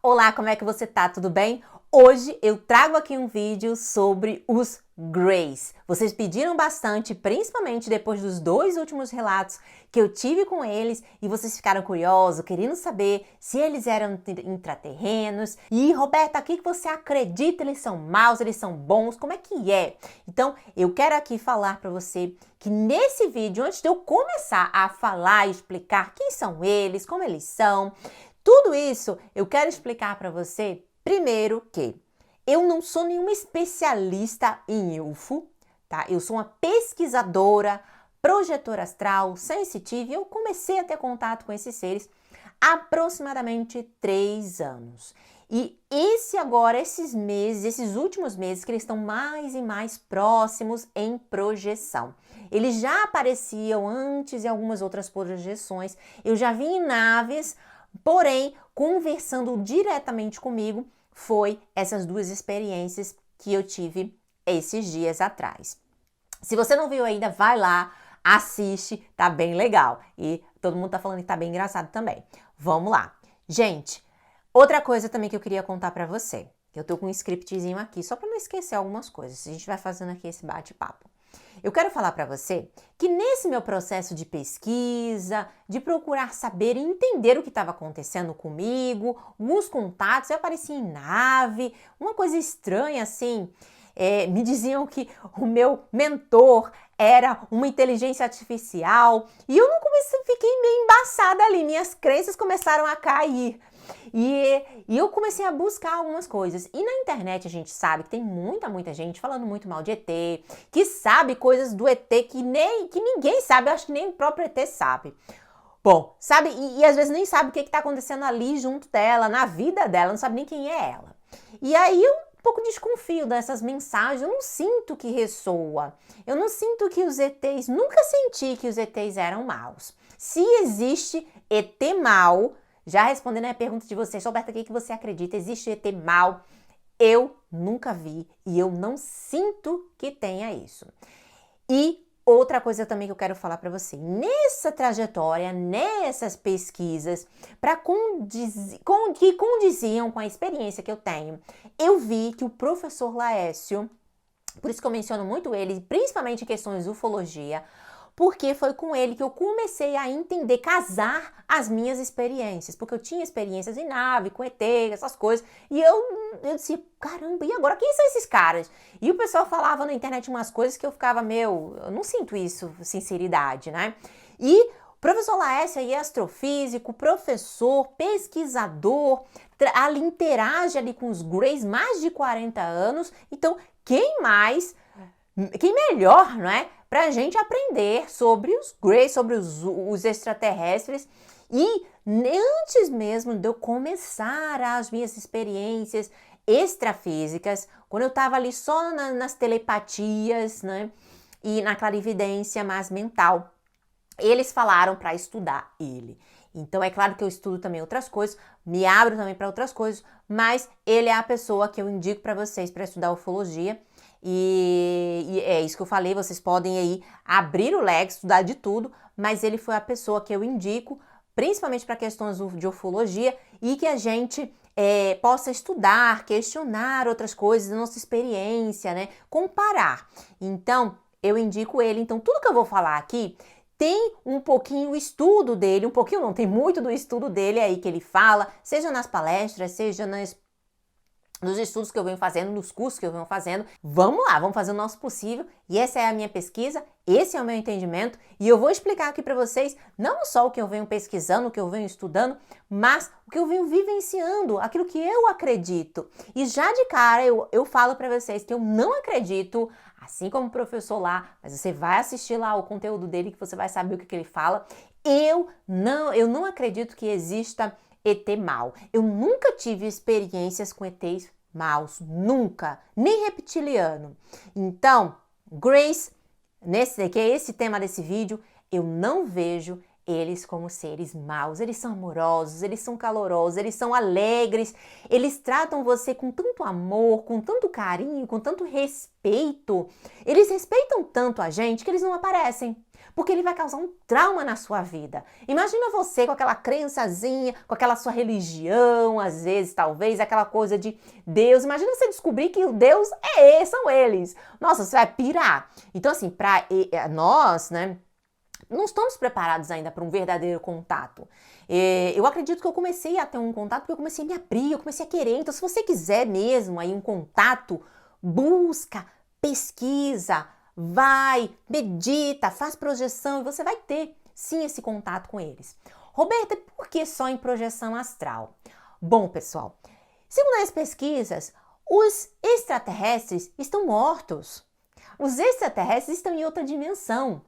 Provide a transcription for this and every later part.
Olá, como é que você tá? Tudo bem? Hoje eu trago aqui um vídeo sobre os Greys. Vocês pediram bastante, principalmente depois dos dois últimos relatos que eu tive com eles, e vocês ficaram curiosos, querendo saber se eles eram intraterrenos. E Roberta, o que você acredita? Eles são maus, eles são bons? Como é que é? Então, eu quero aqui falar para você que nesse vídeo, antes de eu começar a falar e explicar quem são eles, como eles são, tudo isso eu quero explicar para você, primeiro, que eu não sou nenhuma especialista em UFO, tá? Eu sou uma pesquisadora, projetora astral, sensitiva, e eu comecei a ter contato com esses seres há aproximadamente 3 anos. E esses últimos meses, que eles estão mais e mais próximos em projeção. Eles já apareciam antes em algumas outras projeções, eu já vi em naves. Porém, conversando diretamente comigo, foi essas duas experiências que eu tive esses dias atrás. Se você não viu ainda, vai lá, assiste, tá bem legal. E todo mundo tá falando que tá bem engraçado também. Vamos lá. Gente, outra coisa também que eu queria contar pra você. Eu tô com um scriptzinho aqui, só pra não esquecer algumas coisas. A gente vai fazendo aqui esse bate-papo. Eu quero falar para você que nesse meu processo de pesquisa, de procurar saber e entender o que estava acontecendo comigo, alguns contatos, eu apareci em nave, uma coisa estranha assim, me diziam que o meu mentor era uma inteligência artificial e eu não fiquei meio embaçada ali, minhas crenças começaram a cair. E eu comecei a buscar algumas coisas. E na internet a gente sabe que tem muita gente falando muito mal de ET, que sabe coisas do ET que ninguém sabe, eu acho que nem o próprio ET sabe. Bom, sabe, e às vezes nem sabe o que está acontecendo ali junto dela, na vida dela, não sabe nem quem é ela. E aí eu um pouco desconfio dessas mensagens, eu não sinto que ressoa, eu não sinto que os ETs, nunca senti que os ETs eram maus. Se existe ET mau, já respondendo a pergunta de vocês, Roberta, o que você acredita? Existe ET mal? Eu nunca vi e eu não sinto que tenha isso. E outra coisa também que eu quero falar para você, nessa trajetória, nessas pesquisas, que condiziam com a experiência que eu tenho, eu vi que o professor Laércio, por isso que eu menciono muito ele, principalmente em questões de ufologia, porque foi com ele que eu comecei a entender, casar as minhas experiências, porque eu tinha experiências em nave, com ET, essas coisas, e eu disse, caramba, e agora quem são esses caras? E o pessoal falava na internet umas coisas que eu ficava, eu não sinto isso, sinceridade, né? E o professor Laércio é astrofísico, professor, pesquisador, ali interage ali com os Greys, mais de 40 anos, então quem melhor, não é? Pra gente aprender sobre os Greys, sobre os extraterrestres. E antes mesmo de eu começar as minhas experiências extrafísicas, quando eu tava ali só nas telepatias, né? E na clarividência mais mental, eles falaram para estudar ele. Então é claro que eu estudo também outras coisas, me abro também para outras coisas, mas ele é a pessoa que eu indico para vocês para estudar ufologia. E é isso que eu falei, vocês podem aí abrir o leque, estudar de tudo, mas ele foi a pessoa que eu indico, principalmente para questões de ufologia, e que a gente possa estudar, questionar outras coisas da nossa experiência, né? Comparar. Então, eu indico ele. Então, tudo que eu vou falar aqui tem um pouquinho o estudo dele, um pouquinho não, tem muito do estudo dele aí que ele fala, seja nas palestras, seja nos estudos que eu venho fazendo, nos cursos que eu venho fazendo. Vamos lá, vamos fazer o nosso possível. E essa é a minha pesquisa, esse é o meu entendimento. E eu vou explicar aqui para vocês não só o que eu venho pesquisando, o que eu venho estudando, mas o que eu venho vivenciando, aquilo que eu acredito. E já de cara eu falo para vocês que eu não acredito, assim como o professor lá, mas você vai assistir lá o conteúdo dele que você vai saber o que ele fala. Eu não acredito que exista ET mal. Eu nunca tive experiências com ETs maus, nunca, nem reptiliano. Então, Greys, que é esse tema desse vídeo, eu não vejo eles como seres maus. Eles são amorosos, eles são calorosos, eles são alegres, eles tratam você com tanto amor, com tanto carinho, com tanto respeito. Eles respeitam tanto a gente que eles não aparecem. porque ele vai causar um trauma na sua vida. Imagina você com aquela crençazinha, com aquela sua religião, às vezes, talvez, aquela coisa de Deus. Imagina você descobrir que o Deus são eles. Nossa, você vai pirar. Então, assim, para nós, né, não estamos preparados ainda para um verdadeiro contato. Eu acredito que eu comecei a ter um contato porque eu comecei a me abrir, eu comecei a querer. Então, se você quiser mesmo aí um contato, busca, pesquisa, vai, medita, faz projeção e você vai ter, sim, esse contato com eles. Roberta, por que só em projeção astral? Bom, pessoal, segundo as pesquisas, os extraterrestres estão mortos. Os extraterrestres estão em outra dimensão.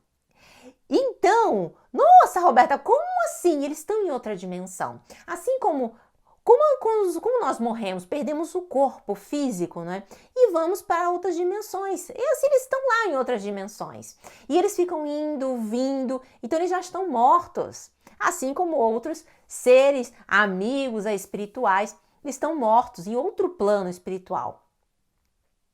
Então, nossa, Roberta, como assim? Eles estão em outra dimensão. Assim como nós morremos, perdemos o corpo físico, né? E vamos para outras dimensões. E assim eles estão lá em outras dimensões. E eles ficam indo, vindo, então eles já estão mortos. Assim como outros seres, amigos espirituais, estão mortos em outro plano espiritual.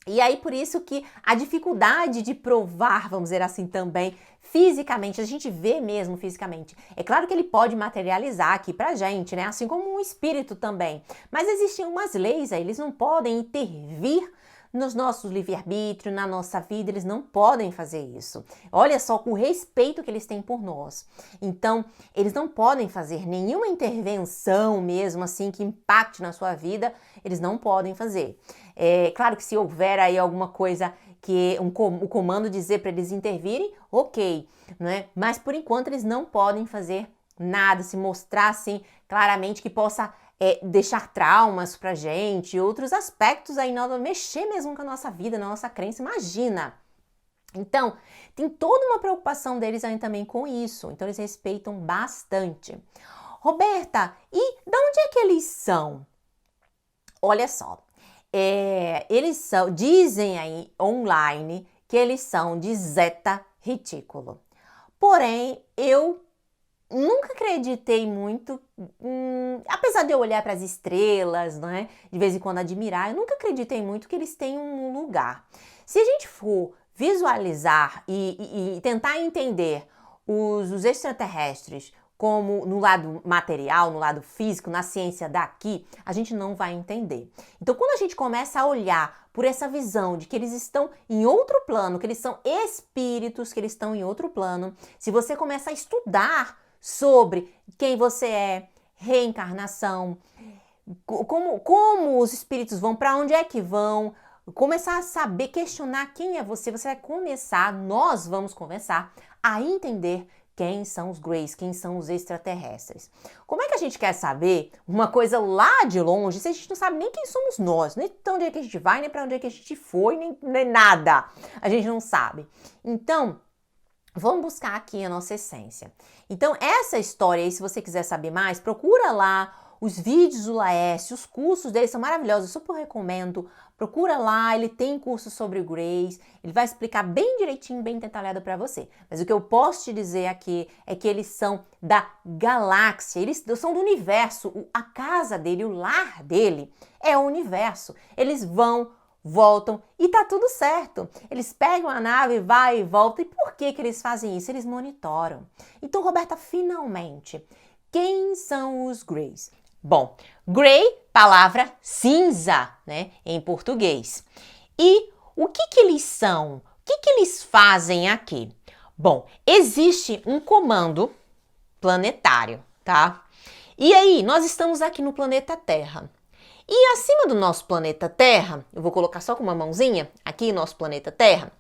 E aí, por isso que a dificuldade de provar, vamos dizer assim também, fisicamente, a gente vê mesmo fisicamente. É claro que ele pode materializar aqui pra gente, né? Assim como um espírito também. Mas existem umas leis aí, eles não podem intervir nos nossos livre-arbítrio, na nossa vida, eles não podem fazer isso. Olha só o respeito que eles têm por nós. Então, eles não podem fazer nenhuma intervenção mesmo assim que impacte na sua vida, eles não podem fazer. É claro que se houver aí alguma coisa que o comando dizer para eles intervirem, ok, né? Mas por enquanto eles não podem fazer nada, se mostrar assim claramente que possa deixar traumas pra gente, outros aspectos aí, mexer mesmo com a nossa vida, na nossa crença, imagina. Então, tem toda uma preocupação deles aí também com isso, então eles respeitam bastante. Roberta, e de onde é que eles são? Olha só, eles dizem aí online que eles são de Zeta Retículo. Porém, eu nunca acreditei muito, apesar de eu olhar para as estrelas, né, de vez em quando admirar, eu nunca acreditei muito que eles tenham um lugar. Se a gente for visualizar e tentar entender os extraterrestres como no lado material, no lado físico, na ciência daqui, a gente não vai entender. Então, quando a gente começa a olhar por essa visão de que eles estão em outro plano, que eles são espíritos, que eles estão em outro plano, se você começa a estudar sobre quem você é, reencarnação, como os espíritos vão, para onde é que vão, começar a saber, questionar quem é você vai começar, nós vamos começar a entender quem são os Greys, quem são os extraterrestres. Como é que a gente quer saber uma coisa lá de longe se a gente não sabe nem quem somos nós, nem para onde é que a gente vai, nem para onde é que a gente foi, nem nada. A gente não sabe. Então, vamos buscar aqui a nossa essência. Então, essa história aí, se você quiser saber mais, procura lá os vídeos do Laércio, os cursos dele são maravilhosos, eu super recomendo. Procura lá, ele tem curso sobre o Greys, ele vai explicar bem direitinho, bem detalhado para você. Mas o que eu posso te dizer aqui é que eles são da galáxia, eles são do universo, a casa dele, o lar dele é o universo. Eles vão, voltam e tá tudo certo. Eles pegam a nave, vai e volta. E por que eles fazem isso? Eles monitoram. Então, Roberta, finalmente, quem são os Greys? Bom, Grey, palavra cinza, né, em português. E o que eles são? O que eles fazem aqui? Bom, existe um comando planetário, tá? E aí, nós estamos aqui no planeta Terra. E acima do nosso planeta Terra, eu vou colocar só com uma mãozinha, aqui nosso planeta Terra,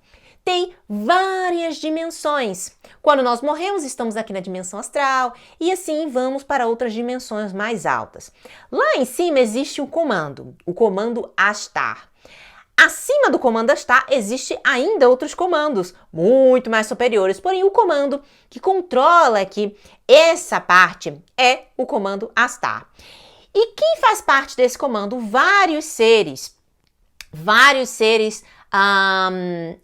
tem várias dimensões. Quando nós morremos, estamos aqui na dimensão astral e assim vamos para outras dimensões mais altas. Lá em cima existe o comando Astar. Acima do comando Astar existe ainda outros comandos muito mais superiores, porém o comando que controla aqui essa parte é o comando Astar. E quem faz parte desse comando? Vários seres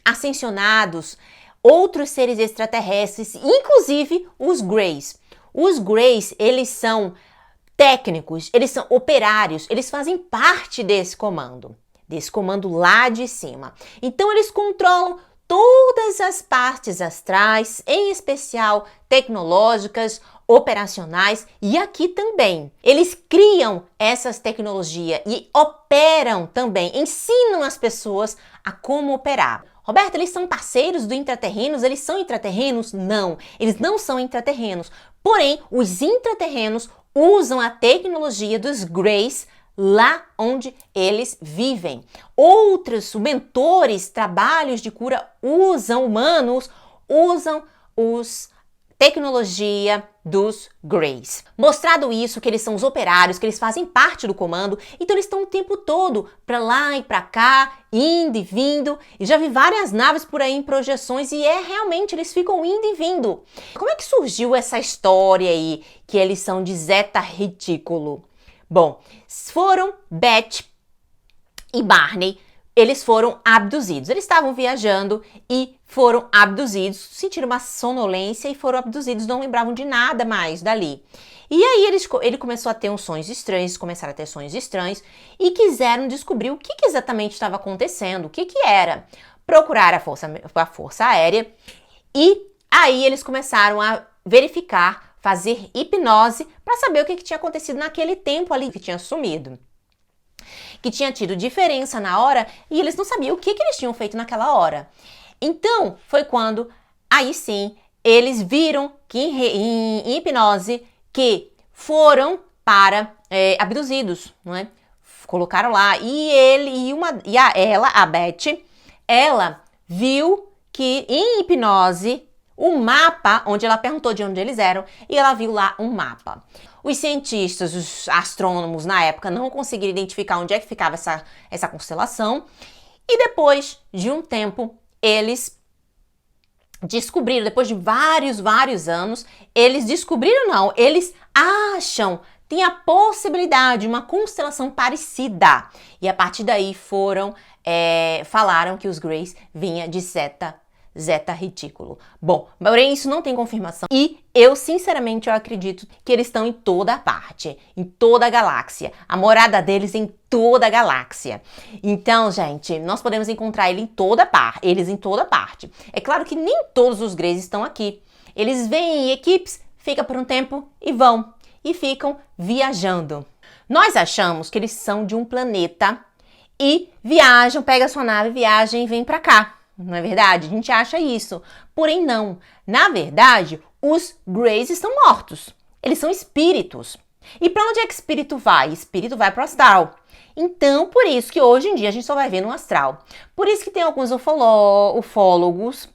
ascensionados, outros seres extraterrestres, inclusive os Greys. Os Greys, eles são técnicos, eles são operários, eles fazem parte desse comando lá de cima. Então, eles controlam todas as partes astrais, em especial tecnológicas, operacionais e aqui também. Eles criam essas tecnologias e operam também, ensinam as pessoas a como operar. Roberto, eles são parceiros do intraterrenos? Eles são intraterrenos? Não, eles não são intraterrenos. Porém, os intraterrenos usam a tecnologia dos Greys lá onde eles vivem. Outros mentores, trabalhos de cura usam humanos, usam tecnologia dos Greys. Mostrado isso, que eles são os operários, que eles fazem parte do comando, então eles estão o tempo todo para lá e para cá, indo e vindo. E já vi várias naves por aí em projeções e realmente eles ficam indo e vindo. Como é que surgiu essa história aí que eles são de Zeta Retículo? Bom, foram Beth e Barney. Eles foram abduzidos. Eles estavam viajando e foram abduzidos, sentiram uma sonolência e foram abduzidos, não lembravam de nada mais dali. E aí ele começou a ter uns sonhos estranhos, começaram a ter sonhos estranhos e quiseram descobrir o que exatamente estava acontecendo, o que era. Procuraram a força aérea e aí eles começaram a verificar, fazer hipnose para saber o que tinha acontecido naquele tempo ali que tinha sumido. Que tinha tido diferença na hora e eles não sabiam o que eles tinham feito naquela hora. Então, foi quando, aí sim, eles viram que em hipnose que foram para abduzidos, não é? Colocaram lá e a Beth, ela viu que em hipnose o mapa, onde ela perguntou de onde eles eram, e ela viu lá um mapa. Os cientistas, os astrônomos na época não conseguiram identificar onde é que ficava essa constelação e depois de um tempo eles descobriram, depois de vários anos, eles acham, tem a possibilidade de uma constelação parecida e a partir daí falaram que os Greys vinha de Zeta Retículo. Bom, porém isso não tem confirmação e eu acredito que eles estão em toda a parte, em toda a galáxia. A morada deles é em toda a galáxia. Então, gente, nós podemos encontrar eles em toda parte. É claro que nem todos os Greys estão aqui. Eles vêm em equipes, ficam por um tempo e vão. E ficam viajando. Nós achamos que eles são de um planeta e viajam, pega a sua nave, viajam e vêm pra cá. Não é verdade? A gente acha isso. Porém, não. Na verdade, os Greys estão mortos. Eles são espíritos. E para onde é que espírito vai? Espírito vai para o astral. Então, por isso que hoje em dia a gente só vai ver no astral. Por isso que tem alguns ufólogos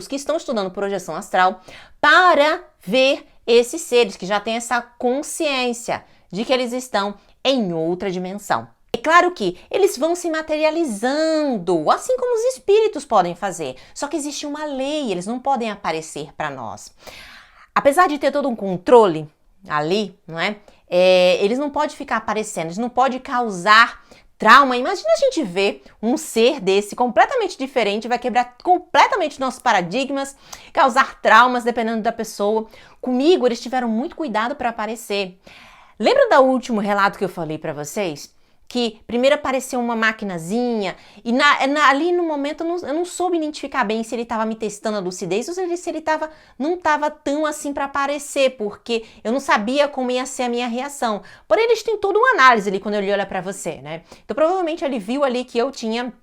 que estão estudando projeção astral para ver esses seres que já têm essa consciência de que eles estão em outra dimensão. É claro que eles vão se materializando, assim como os espíritos podem fazer. Só que existe uma lei, eles não podem aparecer para nós. Apesar de ter todo um controle ali, não é? Eles não podem ficar aparecendo, eles não podem causar trauma. Imagina a gente ver um ser desse completamente diferente, vai quebrar completamente nossos paradigmas, causar traumas dependendo da pessoa. Comigo, eles tiveram muito cuidado para aparecer. Lembra do último relato que eu falei para vocês? Que primeiro apareceu uma maquinazinha e ali no momento eu não soube identificar bem se ele estava me testando a lucidez ou se ele não estava tão assim para aparecer, porque eu não sabia como ia ser a minha reação. Porém, eles têm toda uma análise ali quando ele olha para você, né? Então, provavelmente ele viu ali que eu tinha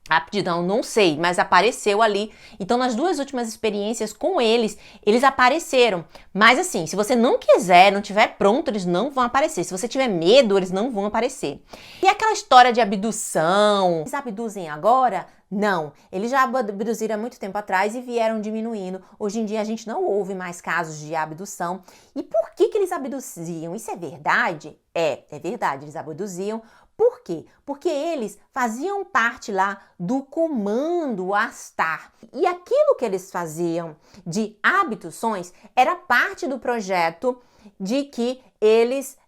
aptidão, não sei, mas apareceu ali. Então, nas duas últimas experiências com eles apareceram. Mas assim, se você não quiser, não tiver pronto, eles não vão aparecer. Se você tiver medo, eles não vão aparecer. E aquela história de abdução? Eles abduzem agora? Não. Eles já abduziram há muito tempo atrás e vieram diminuindo. Hoje em dia a gente não ouve mais casos de abdução. E por que eles abduziam? Isso é verdade? É verdade, eles abduziam. Por quê? Porque eles faziam parte lá do comando Astar. E aquilo que eles faziam de abduções era parte do projeto de que eles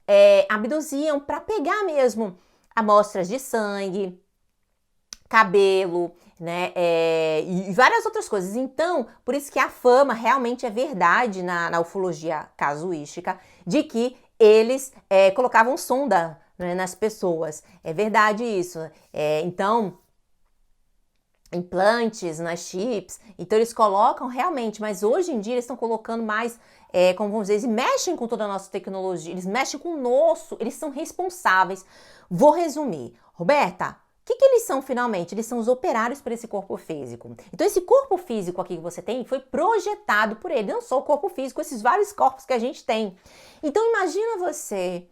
abduziam para pegar mesmo amostras de sangue, cabelo, né, e várias outras coisas. Então, por isso que a fama realmente é verdade na ufologia casuística de que eles colocavam sonda, né, nas pessoas. É verdade isso. Então, implantes nas chips, então eles colocam realmente, mas hoje em dia eles estão colocando mais, como vamos dizer, eles mexem com toda a nossa tecnologia, eles mexem com o nosso, eles são responsáveis. Vou resumir. Roberta, o que eles são finalmente? Eles são os operários para esse corpo físico. Então esse corpo físico aqui que você tem foi projetado por ele, não só o corpo físico, esses vários corpos que a gente tem. Então imagina você,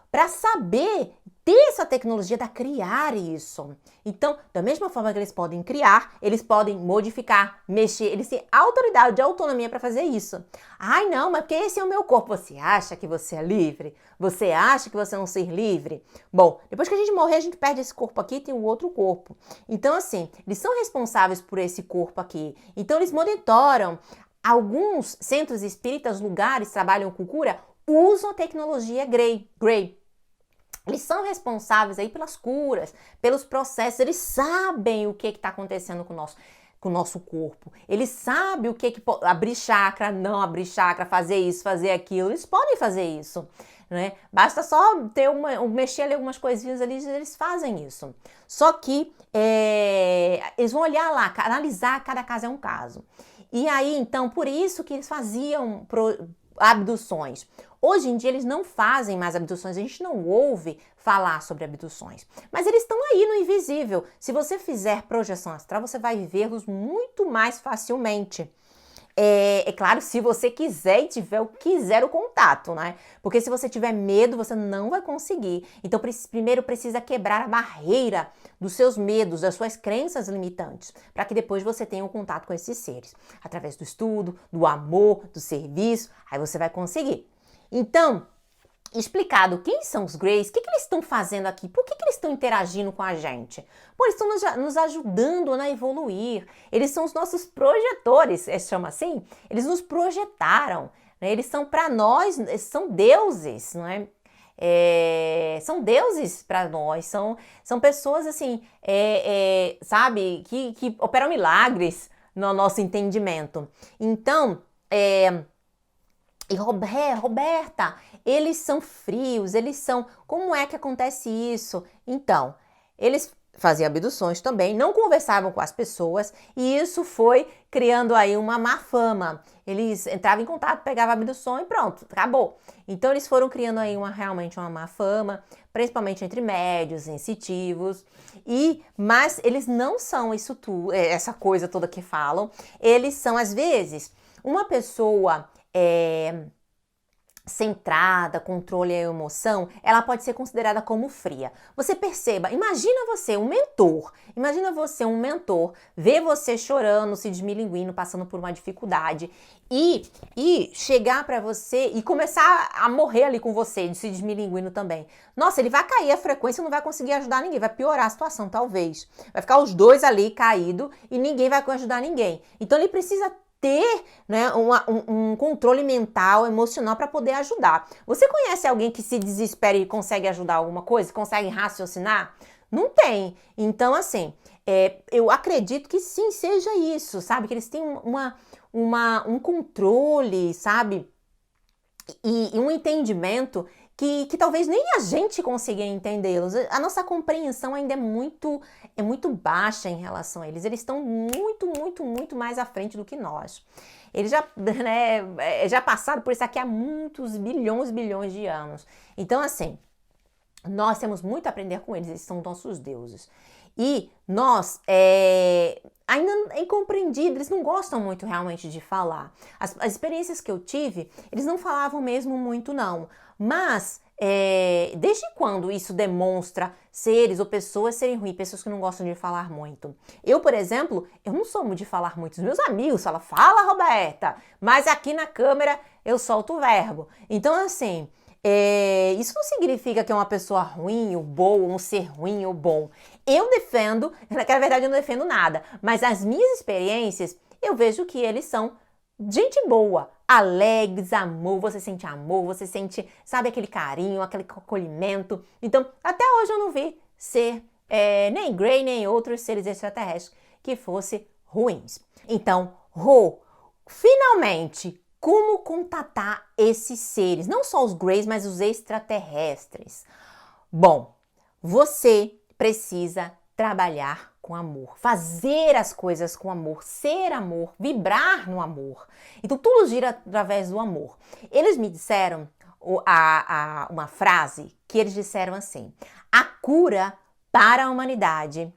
para saber ter essa tecnologia da criar isso. Então, da mesma forma que eles podem criar, eles podem modificar, mexer, eles têm autoridade, autonomia para fazer isso. Ai, não, mas porque esse é o meu corpo. Você acha que você é livre? Você acha que você é um ser livre? Bom, depois que a gente morrer, a gente perde esse corpo aqui e tem o outro corpo. Então, assim, eles são responsáveis por esse corpo aqui. Então, eles monitoram. Alguns centros espíritas, lugares, trabalham com cura, usam a tecnologia Grey. Eles são responsáveis aí pelas curas, pelos processos, eles sabem o que está acontecendo com o nosso corpo. Eles sabem o que abrir chakra, não abrir chakra, fazer isso, fazer aquilo. Eles podem fazer isso, né? Basta só ter mexer ali algumas coisinhas ali, eles fazem isso. Só que eles vão olhar lá, analisar, cada caso é um caso. E aí, então, por isso que eles faziam abduções. Hoje em dia eles não fazem mais abduções, a gente não ouve falar sobre abduções. Mas eles estão aí no invisível. Se você fizer projeção astral, você vai vê-los muito mais facilmente. É claro, se você quiser e quiser o contato, né? Porque se você tiver medo, você não vai conseguir. Então, primeiro precisa quebrar a barreira dos seus medos, das suas crenças limitantes, para que depois você tenha um contato com esses seres. Através do estudo, do amor, do serviço, aí você vai conseguir. Então, explicado quem são os Greys, o que eles estão fazendo aqui, por que eles estão interagindo com a gente? Pô, eles estão nos ajudando a evoluir, eles são os nossos projetores, chama assim? Eles nos projetaram, né? Eles são para nós, são deuses, não é? São deuses para nós, são pessoas assim, sabe, que operam milagres no nosso entendimento. Então, Roberta, eles são frios, eles são... Como é que acontece isso? Então, eles faziam abduções também, não conversavam com as pessoas e isso foi criando aí uma má fama. Eles entravam em contato, pegavam a abdução e pronto, acabou. Então, eles foram criando aí realmente uma má fama, principalmente entre médios, sensitivos. Mas eles não são isso tudo, essa coisa toda que falam. Eles são, às vezes, uma pessoa... centrada, controle a emoção, ela pode ser considerada como fria. Você perceba, imagina você um mentor, ver você chorando, se desmilinguindo, passando por uma dificuldade e chegar para você e começar a morrer ali com você, se desmilinguindo também. Nossa, ele vai cair a frequência, não vai conseguir ajudar ninguém, vai piorar a situação, talvez. Vai ficar os dois ali caído e ninguém vai ajudar ninguém. Então ele precisa ter, né, um controle mental, emocional para poder ajudar. Você conhece alguém que se desespera e consegue ajudar alguma coisa? Consegue raciocinar? Não tem. Então, assim, eu acredito que sim, seja isso, sabe? Que eles têm um controle, sabe? E um entendimento que talvez nem a gente consiga entendê-los. A nossa compreensão ainda é muito baixa em relação a eles. Eles estão muito mais à frente do que nós. Eles já passaram por isso aqui há muitos bilhões de anos. Então, assim, nós temos muito a aprender com eles são nossos deuses. E nós, ainda é incompreendido, eles não gostam muito realmente de falar. As experiências que eu tive, eles não falavam mesmo muito não. Mas, desde quando isso demonstra seres ou pessoas serem ruins, pessoas que não gostam de falar muito? Eu, por exemplo, eu não sou muito de falar muito. Os meus amigos falam, fala Roberta, mas aqui na câmera eu solto o verbo. Então, assim... isso não significa que é uma pessoa ruim ou boa, um ser ruim ou bom. Eu defendo, na verdade eu não defendo nada, mas as minhas experiências, eu vejo que eles são gente boa, alegres, amor, você sente, sabe, aquele carinho, aquele acolhimento. Então, até hoje eu não vi ser nem Grey, nem outros seres extraterrestres que fossem ruins. Então, finalmente... Como contatar esses seres? Não só os Greys, mas os extraterrestres. Bom, você precisa trabalhar com amor, fazer as coisas com amor, ser amor, vibrar no amor. Então tudo gira através do amor. Eles me disseram uma frase que eles disseram assim: a cura para a humanidade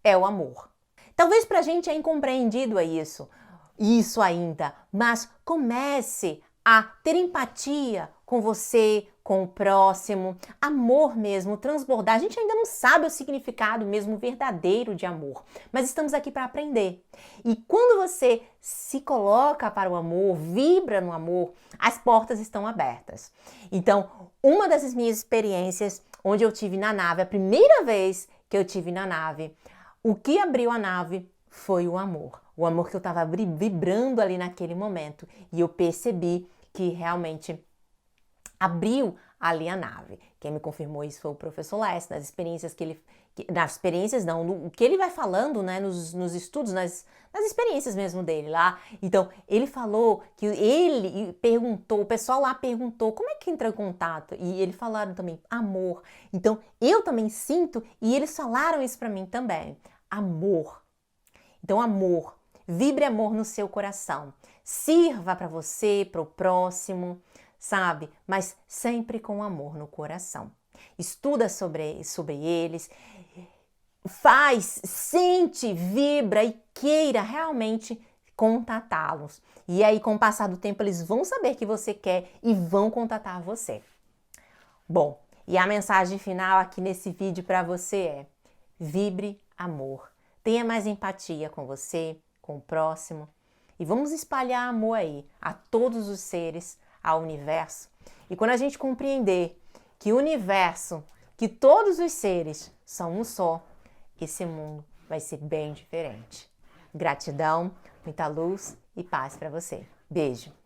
é o amor. Talvez pra gente é incompreendido isso ainda, mas comece a ter empatia com você, com o próximo, amor mesmo, transbordar. A gente ainda não sabe o significado mesmo verdadeiro de amor, mas estamos aqui para aprender. E quando você se coloca para o amor, vibra no amor, as portas estão abertas. Então, uma dessas minhas experiências, onde eu tive na nave, a primeira vez que eu tive na nave, o que abriu a nave foi o amor que eu estava vibrando ali naquele momento, e eu percebi que realmente abriu ali a nave. Quem me confirmou isso foi o professor Les, nas experiências o que ele vai falando, né, nos estudos, nas experiências mesmo dele lá. Então, ele falou que ele perguntou, o pessoal lá perguntou, como é que entra em contato? E eles falaram também, amor. Então, eu também sinto, e eles falaram isso para mim também, amor. Então, amor. Vibre amor no seu coração. Sirva para você, para o próximo, sabe? Mas sempre com amor no coração. Estuda sobre eles, sente, vibra e queira realmente contatá-los. E aí, com o passar do tempo, eles vão saber que você quer e vão contatar você. Bom, e a mensagem final aqui nesse vídeo para você é: vibre amor. Tenha mais empatia com você, com o próximo, e vamos espalhar amor aí a todos os seres, ao universo. E quando a gente compreender que o universo, que todos os seres são um só, esse mundo vai ser bem diferente. Gratidão, muita luz e paz para você. Beijo!